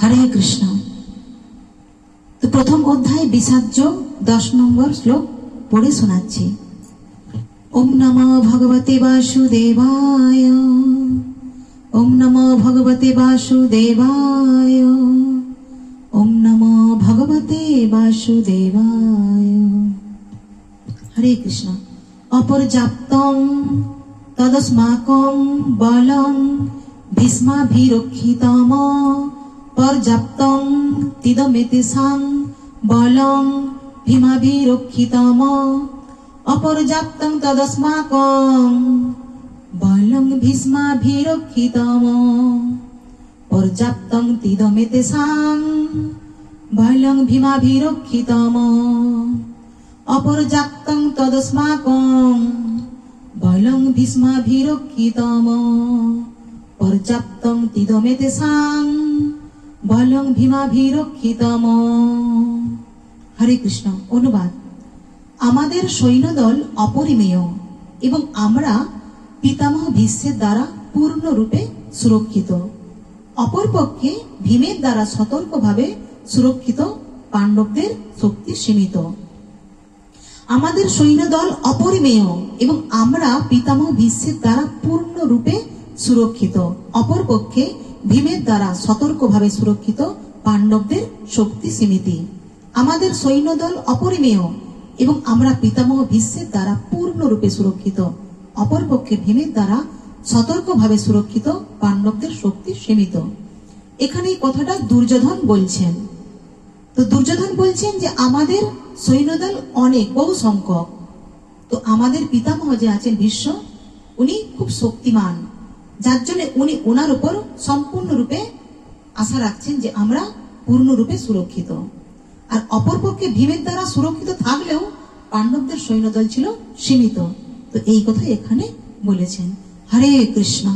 হরে কৃষ্ণ। তো প্রথম অধ্যায় বিষাদ যোগ 10 নম্বর শ্লোক পড়ে শোনাচ্ছি। ওম নমো ভগবতে বাসুদেবায়, ওম নমো ভগবতে বাসুদেবায়, ওম নমো ভগবতে বাসুদেবায়। হরে কৃষ্ণ। অপর্যাপ্তং তদস্মাকং বলং ভীষ্মাভিরক্ষিতম পর্যাপ্তং তিদমেতেষাং বলং ভীমাভিরক্ষিতম। অপর্যাপ্তং তদস্মাকং বলং ভীষ্মাভিরক্ষিতম পর্যাপ্তং তিদমেতেষাং বলং ভীমাভিরক্ষিতম। অপর্যাপ্তং তদস্মাকং বলং ভীষ্মাভিরক্ষিতম পর্যাপ্তং তিদমেতেষাং বলং ভীমাভিরক্ষিতম। হরে কৃষ্ণ। অনুবাদ। আমাদের সৈন্যদল অপরিমেয় এবং আমরা পিতামহ ভীষ্মের দ্বারা পূর্ণরূপে সুরক্ষিত। অপরপক্ষে ভীমের দ্বারা সতর্কভাবে সুরক্ষিত পাণ্ডবদের শক্তি সীমিত। আমাদের সৈন্যদল অপরিমেয় এবং আমরা পিতামহ ভীষ্মের দ্বারা পূর্ণরূপে সুরক্ষিত। অপরপক্ষে ভীমের দ্বারা সতর্কভাবে সুরক্ষিত পাণ্ডবদের শক্তি সীমিত। আমাদের সৈন্যদল অপরিমেয় এবং আমরা পিতামহ ভীষ্মের দ্বারা পূর্ণরূপে সুরক্ষিত। অপরপক্ষে ভীমের দ্বারা সতর্কভাবে সুরক্ষিত পাণ্ডবদের শক্তি সীমিত। এখানে এই কথাটা দুর্যোধন বলছেন। তো দুর্যোধন বলছেন যে আমাদের সৈন্যদল অনেক, বহু সংখ্যক। তো আমাদের পিতামহ যে আছেন ভীষ্ম, উনি খুব শক্তিমান, যার জন্য উনি ওনার উপর সম্পূর্ণরূপে আশা রাখছেন যে আমরা পূর্ণরূপে সুরক্ষিত। আর অপরপক্ষে ভীমের দ্বারা সুরক্ষিত থাকলেও পাণ্ডবদের সৈন্যদল ছিল সীমিত। তো এই কথা এখানে বলেছেন। হরে কৃষ্ণ।